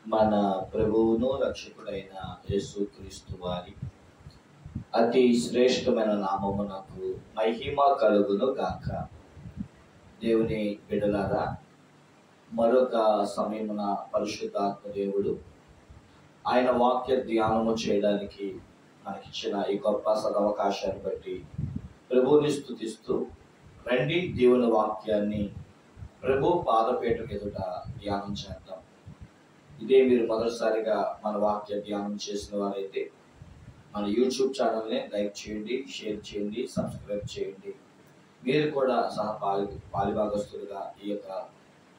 మన ప్రభువును రక్షకుడైన యేసుక్రీస్తు వారి అతి శ్రేష్టమైన నామమునకు మహిమ కలుగును గాక. దేవుని బిడ్డలారా, మరొక సమయమున పరిశుద్ధాత్మ దేవుడు ఆయన వాక్య ధ్యానము చేయడానికి మనకిచ్చిన ఈ గొప్ప సదవకాశాన్ని బట్టి ప్రభువుని స్తుతిస్తూ రండి దేవుని వాక్యాన్ని ప్రభు పాదపీఠం ఎదుట ధ్యానం చేద్దాం. ఇదే మీరు మొదటిసారిగా మన వాక్య ధ్యానం చేసిన వారైతే మన యూట్యూబ్ ఛానల్ని లైక్ చేయండి, షేర్ చేయండి, సబ్స్క్రైబ్ చేయండి. మీరు కూడా పాలిభాగస్తులుగా ఈ యొక్క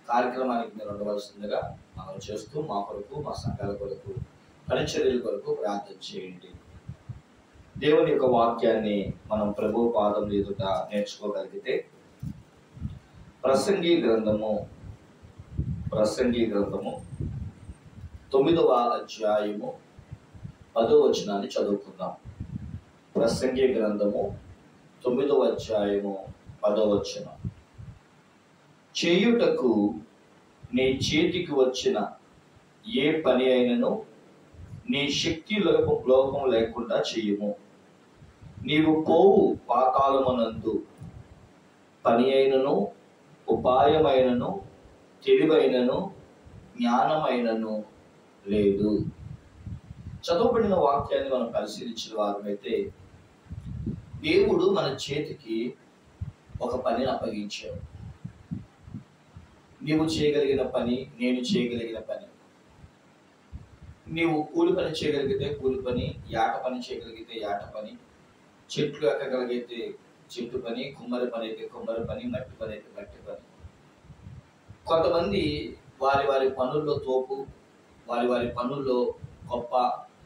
కార్యక్రమానికి మీరు ఉండవలసిందిగా మనం చేస్తూ మా కొరకు, మా సంఘాల కొరకు, పరిచర్యల కొరకు ప్రార్థన చేయండి. దేవుని యొక్క వాక్యాన్ని మనం ప్రభు పాదం ఎదుట నేర్చుకోగలిగితే ప్రసంగి గ్రంథము 9వ అధ్యాయము 10వ వచనాన్ని చదువుకుందాం. ప్రసంగి గ్రంథము 9వ అధ్యాయము 10వ వచనం. చేయుటకు నీ చేతికి వచ్చిన ఏ పని అయినను నీ శక్తి లోపం లేకుండా చెయ్యము. నీవు పోవు పాతాళమునందు పని అయినను, ఉపాయమైనను, తెలివైనను, జ్ఞానమైనను లేదు. చదవబడిన వాక్యాన్ని మనం పరిశీలించిన వారమైతే దేవుడు మన చేతికి ఒక పనిని అప్పగించాడు. నీవు చేయగలిగిన పని, నేను చేయగలిగిన పని. నీవు కూలి పని చేయగలిగితే కూలి పని, యాట పని చేయగలిగితే యాట పని, చెట్లు ఎక్కగలిగితే చెట్టు పని, కుమ్మరి పని అయితే కుమ్మరి పని, మట్టి పని అయితే మట్టి పని. కొంతమంది వారి వారి పనుల్లో తోపు, వారి వారి పనుల్లో గొప్ప,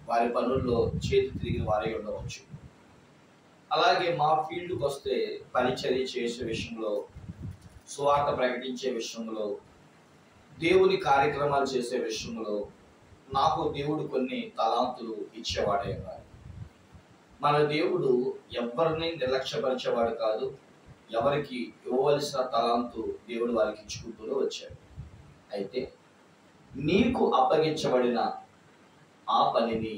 వారి పనుల్లో చేతి తిరిగిన వారే ఉండవచ్చు. అలాగే మా ఫీల్డ్కి వస్తే పరిచర్య చేసే విషయంలో, సువార్త ప్రకటించే విషయంలో, దేవుని కార్యక్రమాలు చేసే విషయంలో నాకు దేవుడు కొన్ని తలాంతులు ఇచ్చేవాడే ఉన్నారు. మన దేవుడు ఎవరిని నిర్లక్ష్యపరిచేవాడు కాదు. ఎవరికి ఇవ్వవలసిన తలాంతు దేవుడు వారికి ఇచ్చుకుంటూ వచ్చాడు. అయితే నీకు అప్పగించబడిన ఆ పనిని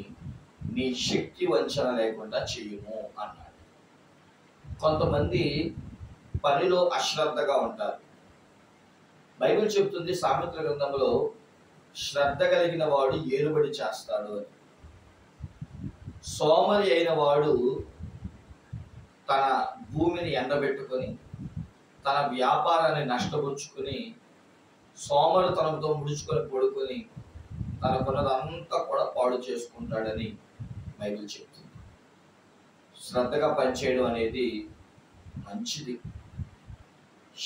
నీ శక్తి వంచన లేకుండా చెయ్యము అన్నాడు. కొంతమంది పనిలో అశ్రద్ధగా ఉంటారు. బైబిల్ చెప్తుంది సామెతల గ్రంథంలో శ్రద్ధ కలిగిన వాడు ఏలుబడి చేస్తాడు అని. సోమరి అయిన వాడు తన భూమిని ఎండబెట్టుకొని తన వ్యాపారాన్ని నష్టపుచ్చుకొని సోమరితనంతో ముడుచుకొని పడుకొని తనకున్నదంతా కూడా పాడు చేసుకుంటాడని బైబిల్ చెప్తుంది. శ్రద్ధగా పనిచేయడం అనేది మంచిది.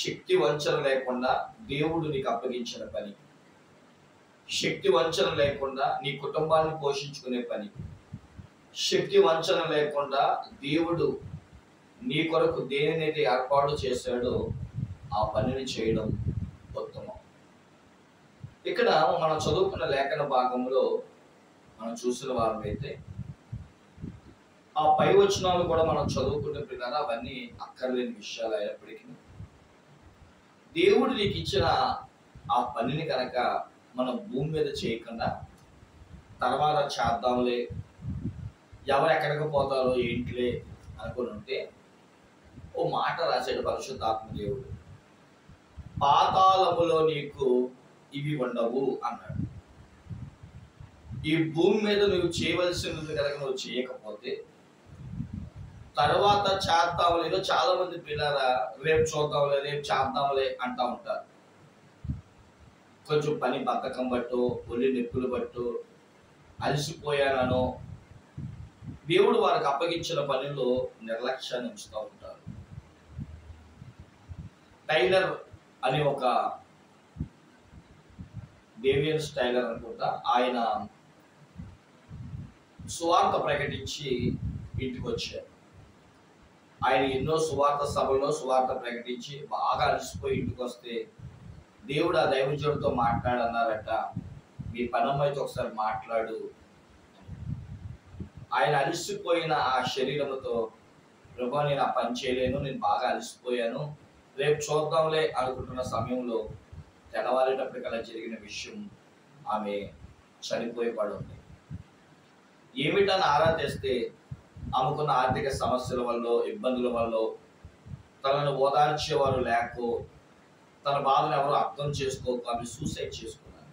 శక్తి వంచన లేకుండా దేవుడు నీకు అప్పగించిన పని, శక్తి వంచన లేకుండా నీ కుటుంబాన్ని పోషించుకునే పని, శక్తి వంచన లేకుండా దేవుడు నీ కొరకు దేనినైతే ఏర్పాటు చేశాడో ఆ పనిని చేయడం ఉత్తమం. ఇక్కడ మనం చదువుకున్న లేఖన భాగంలో మనం చూసిన వారమైతే ఆ పై వచనాలు కూడా మనం చదువుకునే ప్రకారం అవన్నీ అక్కర్లేని విషయాలు అయినప్పటికీ దేవుడు నీకు ఇచ్చిన ఆ పనిని కనుక మనం భూమి మీద చేయకుండా తర్వాత చేద్దాంలే, ఎవరు ఎక్కడికి పోతారో ఏంటిలే అనుకుని ఉంటే ఓ మాట రాశాడు పరిశుద్ధాత్మ దేవుడు. పాతాళములో నీకు ఇవి ఉండవు అన్నాడు. ఈ భూమి మీద నువ్వు చేయవలసినది కనుక నువ్వు చేయకపోతే తర్వాత చేద్దాంలేదో చాలా మంది పిల్లరా రేపు చూద్దాంలే, రేపు చేద్దాంలే అంటా ఉంటారు. కొంచెం పని బద్ధకం బట్టో, ఒళ్ళు నొప్పులు బట్టో, అలసిపోయానో దేవుడు వారికి అప్పగించిన పనిలో నిర్లక్ష్యాన్ని ఉంచుతూ ఉంటారు. టైలర్ అనే ఒక డేవియన్ టైలర్ అనుకుంటా, ఆయన సువార్త ప్రకటించి ఇంటికి వచ్చారు. ఆయన ఎన్నో సువార్త సభల్లో సువార్త ప్రకటించి బాగా అలసిపోయి ఇంటికి వస్తే దేవుడు ఆ దైవజనుడితో మాట్లాడన్నారట, మీ పనమ్మాయితో ఒకసారి మాట్లాడు. ఆయన అలసిపోయిన ఆ శరీరంతో, ప్రభు నేను ఆ పని చేయలేను, నేను బాగా అలసిపోయాను, రేపు చూద్దాంలే అనుకుంటున్న సమయంలో తెల్లవారేటప్పటికి అలా జరిగిన విషయం ఆమె చనిపోయి పడి ఉంది. ఏమిటని ఆరా తెస్తే ఆమెకున్న ఆర్థిక సమస్యల వల్ల, ఇబ్బందుల వల్ల, తనను ఓదార్చేవారు లేకో, తన బాధను ఎవరు అర్థం చేసుకోక ఆమె సూసైడ్ చేసుకున్నాను.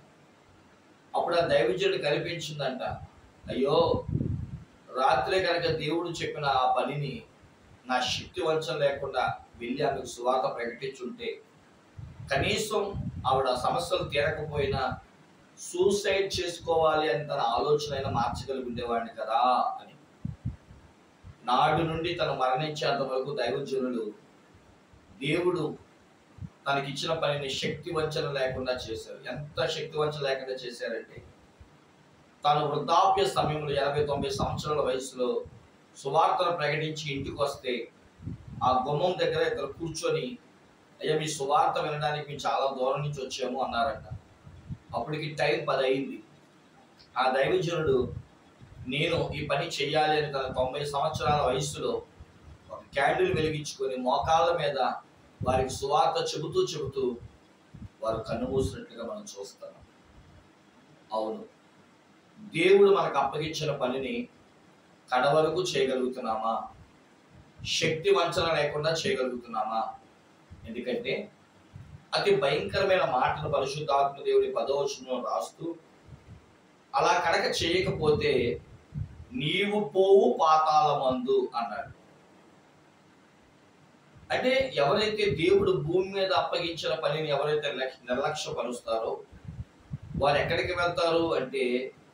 అప్పుడు ఆ దైవజనుడు కనిపించిందంట, అయ్యో రాత్రే కనుక దేవుడు చెప్పిన ఆ పనిని నా శక్తి వంచన లేకుండా వెళ్ళి ఆమెకు సువార్త ప్రకటించుంటే కనీసం ఆవిడ సమస్యలు తీరకపోయినా సూసైడ్ చేసుకోవాలి అని తన ఆలోచన అయినా మార్చగలిగి ఉండేవాడిని కదా అని. నాడు నుండి తను మరణించేంత వరకు దైవజనులు దేవుడు తనకిచ్చిన పనిని శక్తి వంచన లేకుండా చేశారు. ఎంత శక్తి వంచన లేకుండా చేశారంటే, తాను వృద్ధాప్య సమయంలో 80-90 సంవత్సరాల వయసులో సువార్తను ప్రకటించి ఇంటికి వస్తే ఆ గుమ్మం దగ్గర ఇద్దరు కూర్చొని, అయ్యా మీ సువార్త వినడానికి మేము చాలా దూరం నుంచి వచ్చాము అన్నారంట. అప్పటికి టైం 10 అయింది. ఆ దైవజనుడు నేను ఈ పని చెయ్యాలి అని తన 90 సంవత్సరాల వయసులో ఒక క్యాండిల్ వెలిగించుకొని మోకాళ్ళ మీద వారికి సువార్త చెబుతూ వారు కన్నుమూసినట్లుగా మనం చూస్తాం. అవును, దేవుడు మనకు అప్పగించిన పనిని కడవరకు చేయగలుగుతున్నామా? శక్తి వంచన లేకుండా చేయగలుగుతున్నామా? ఎందుకంటే అతి భయంకరమైన మాటలు పరిశుద్ధాత్మ దేవుడి 10వ వచనంలో రాస్తూ, అలా కనుక చేయకపోతే నీవు పోవు పాతాళమందు అన్నాడు. అంటే ఎవరైతే దేవుడు భూమి మీద అప్పగించిన పనిని ఎవరైతే నిర్లక్ష్యపరుస్తారో వారు ఎక్కడికి వెళ్తారు అంటే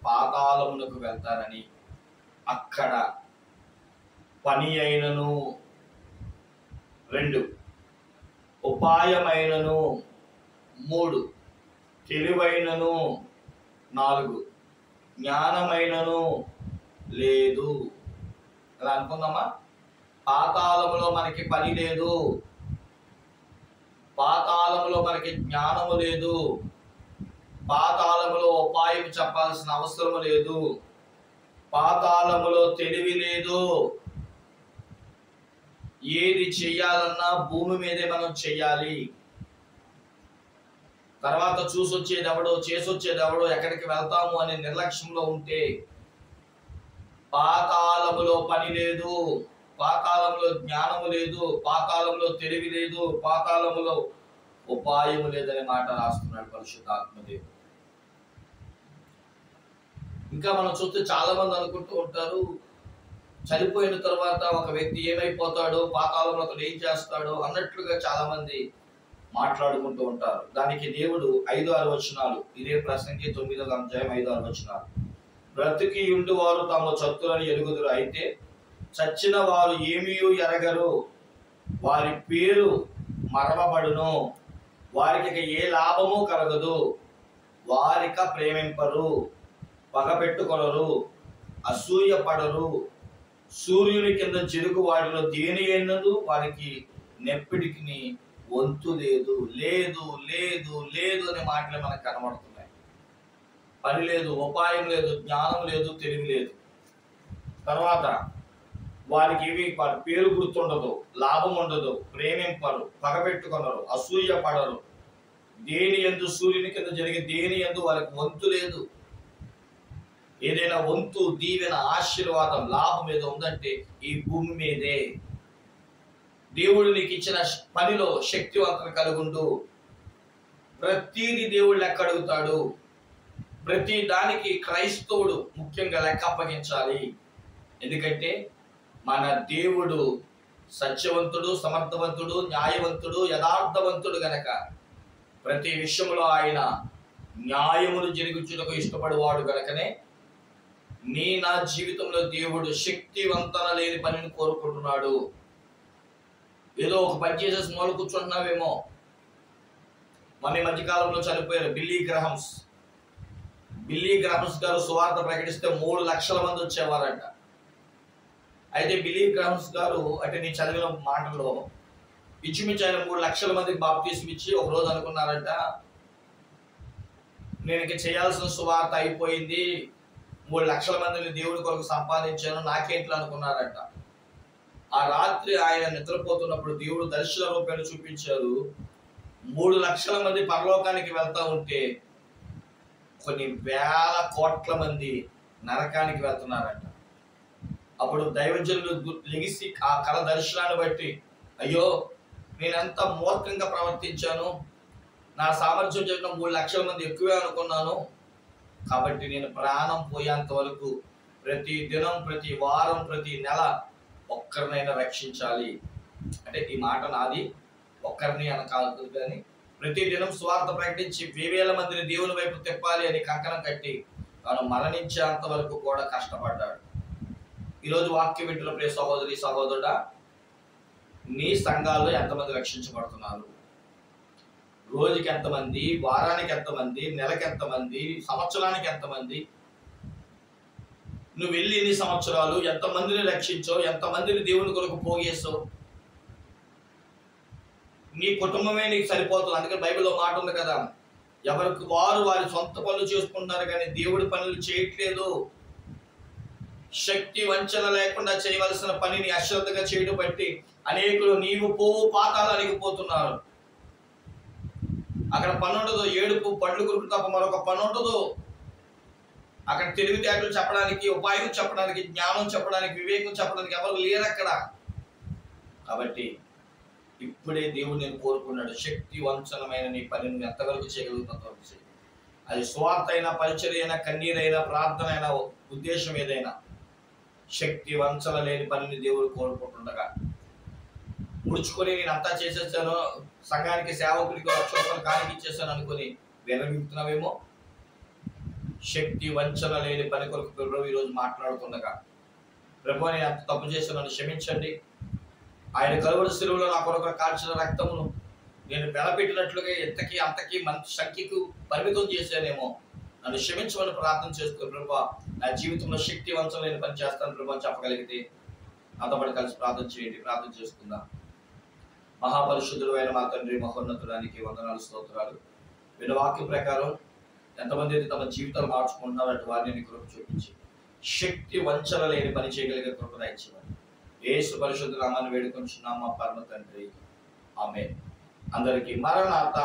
పాతాళమునకు వెళ్తారని, అక్కడ పని అయినను 2, ఉపాయమైనను 3, తెలివైనను 4, జ్ఞానమైనను లేదు. అలా అనుకుందామా? పాతాళములో మనకి పని లేదు, పాతాళములో మనకి జ్ఞానము లేదు, పాతాళములో ఉపాయం చెప్పాల్సిన అవసరం లేదు, పాతాళములో తెలివి లేదు. ఏది చెయ్యాలన్నా భూమి మీదే మనం చెయ్యాలి. తర్వాత చూసొచ్చేది ఎవడో, చేసొచ్చేది ఎవడో, ఎక్కడికి వెళ్తాము అనే నిర్లక్ష్యంలో ఉంటే పాతాళములో పని లేదు, పాతాళంలో జ్ఞానము లేదు, పాతాళంలో తెలివి లేదు, పాతాళములో ఉపాయము లేదనే మాట రాస్తున్నాడు పరిశుద్ధాత్మదేవుడు. ఇంకా మనం చూస్తే చాలా మంది అనుకుంటూ ఉంటారు, చనిపోయిన తర్వాత ఒక వ్యక్తి ఏమైపోతాడో, పాతాళంలో అతడు ఏం చేస్తాడో అన్నట్లుగా చాలా మంది మాట్లాడుకుంటూ ఉంటారు. దానికి దేవుడు 5-6 వచనాలు, ఇదే ప్రసంగి 9వ అధ్యాయం 5-6 వచనాలు, బ్రతికి ఉండి వారు తమ చతులని ఎరుగుదురు, అయితే చచ్చిన వారు ఏమీ ఎరగరు, వారి పేరు మరవబడును, వారికి ఏ లాభము కలగదు, వారిక ప్రేమింపరు, పగపెట్టుకొనరు, అసూయ పడరు, సూర్యుని కింద చెరుకు వాటిలో దేని అయినదు వారికి నెప్పిడికి వంతు లేదు. లేదు లేదు లేదు అనే మాటలు మనకు కనబడుతున్నాయి. పని లేదు, ఉపాయం లేదు, జ్ఞానం లేదు, తెలివి లేదు. తర్వాత వారికి వారి పేరు గుర్తుండదు, లాభం ఉండదు, ప్రేమింపరు, పగబెట్టుకొనరు, అసూయ పడరు, దేని యందు సూర్యుని కింద జరిగే దేని యందు వారికి వంతు లేదు. ఏదైనా వంతు, దీవెన, ఆశీర్వాదం, లాభం ఏదో ఉందంటే ఈ భూమి మీదే. దేవుడు నీకు ఇచ్చిన పనిలో శక్తివంతం కలుగుండు. ప్రతిదీ దేవుడు లెక్క అడుగుతాడు. ప్రతి దానికి క్రైస్తవుడు ముఖ్యంగా లెక్క అప్పగించాలి. ఎందుకంటే మన దేవుడు సత్యవంతుడు, సమర్థవంతుడు, న్యాయవంతుడు, యథార్థవంతుడు గనక ప్రతి విషయంలో ఆయన న్యాయమును జరిగించుటకు ఇష్టపడేవాడు గనకనే నా జీవితంలో దేవుడు శక్తివంతన లేని పనిని కోరుకుంటున్నాడు. ఏదో ఒక పని చేసేసి మూల కూర్చుంటున్నావేమో. మన ఈ మధ్యకాలంలో చనిపోయారు బిల్లీ గ్రహమ్స్ గారు సువార్త ప్రకటిస్తే 3 లక్షల మంది వచ్చేవారంట. అయితే బిల్లీ గ్రహమ్స్ గారు అంటే నేను చదివిన మాటల్లో ఇంచుమించు ఆయన 3 లక్షల మందికి బాప్తిస్మం ఇచ్చి ఒక రోజు అనుకున్నారంట, నేను ఇక చేయాల్సిన సువార్త అయిపోయింది, 3 లక్షల మందిని దేవుడి కొరకు సంపాదించాను, నాకేంట్లో అనుకున్నారంట. ఆ రాత్రి ఆయన నిద్రపోతున్నప్పుడు దేవుడు దర్శన రూపాన్ని చూపించారు. 3 లక్షల మంది పరలోకానికి వెళ్తా ఉంటే కొన్ని వేల కోట్ల మంది నరకానికి వెళ్తున్నారంట. అప్పుడు దైవజనులు లెగిసి ఆ కళ దర్శనాన్ని బట్టి, అయ్యో నేనెంత మూర్ఖంగా ప్రవర్తించాను, నా సామర్థ్యం చెప్పిన 3 లక్షల మంది ఎక్కువే అనుకున్నాను, కాబట్టి నేను ప్రాణం పోయేంత వరకు ప్రతి దినం, ప్రతి వారం, ప్రతి నెల ఒక్కరినైనా రక్షించాలి. అంటే ఈ మాట నాది, ఒక్కరిని అనకాదు కానీ ప్రతి దినం స్వార్థ ప్రకటించి 1000 మందిని దేవుని వైపు తిప్పాలి అని కంకణం కట్టి తాను మరణించేంత వరకు కూడా కష్టపడ్డాడు. ఈరోజు వాక్య వింటున్న ప్రియ సహోదరి సహోదరుడా, నీ సంఘాల్లో ఎంతమంది రక్షించబడుతున్నారు? రోజుకి ఎంతమంది, వారానికి ఎంతమంది, నెలకి ఎంతమంది, సంవత్సరానికి ఎంతమంది? నువ్వు వెళ్ళి ఎన్ని సంవత్సరాలు ఎంతమందిని రక్షించో, ఎంతమందిని దేవుని కొరకు పోగేసో? నీ కుటుంబమే నీకు సరిపోతుంది. అందుకని బైబిల్లో మాట ఉంది కదా, ఎవరికి వారు వారి సొంత పనులు చేసుకుంటున్నారు కానీ దేవుడి పనులు చేయట్లేదు. శక్తి వంచన లేకుండా చేయవలసిన పనిని అశ్రద్ధగా చేయడం బట్టి అనేకులు నీవు పోవు పాతాళానికి పోతున్నారు. అక్కడ పని ఉండదు, ఏడుపు పండ్లు కొరకు తప్ప మరొక పని ఉండదు. అక్కడ తెలివితేటలు చెప్పడానికి, ఉపాయం చెప్పడానికి, జ్ఞానం చెప్పడానికి, వివేకం చెప్పడానికి ఎవరు లేరు అక్కడ. కాబట్టి ఇప్పుడే దేవుడు నేను కోరుకున్నాడు, శక్తి వంచనమైన నీ పని నువ్వు ఎంతవరకు చేయగలుగుతావు చేయి. అది స్వార్థ అయినా, పరిచర్య అయినా, కన్నీరైనా, ప్రార్థన అయినా, ఉద్దేశం ఏదైనా, శక్తి వంచన లేని పనిని దేవుడు కోరుకుంటుండగా ముడుచుకొని నేను అంతా చేసేసాను, సంఘానికి సేవకుడికి 1,00,000 రూపాయలు కానికి ఇచ్చేసాను అనుకుని విరమిస్తున్నావేమో. శక్తి వంచన లేని పని కొరకు ప్రభు ఈరోజు మాట్లాడుతుండగా, ప్రభు నేను అంత తప్పు చేశాను, క్షమించండి. ఆయన కలువరి శిలువలో నా కొరకు కాల్చిన రక్తమును నేను వెలపెట్టినట్లుగా ఎంతకి అంతకి మంచి సంఖ్యకు పరిమితం చేశానేమో, నన్ను క్షమించమని ప్రార్థన చేసుకో ప్రభా. నా జీవితంలో శక్తి వంచన లేని పని చేస్తాను ప్రభా చెప్పగలిగితే నాతో పాటు కలిసి ప్రార్థన చేయండి. ప్రార్థన చేసుకుందాం. మహాపరిశుద్ధుడు అయిన మా తండ్రి, మహోన్నతుడానికి వందనాలు, స్తోత్రాలు. వీళ్ళ వాక్యం ప్రకారం ఎంతమంది అయితే తమ జీవితాలు మార్చుకుంటున్నారు అటు వారిని కృప చూపించి శక్తి వంచన లేని పని చేయగలిగే కృప దయచేయమని యేసు పరిశుద్ధ నామాన్ని వేడుకొంచున్నాం మా పరమ తండ్రి. ఆమేన్. అందరికీ మరణాత.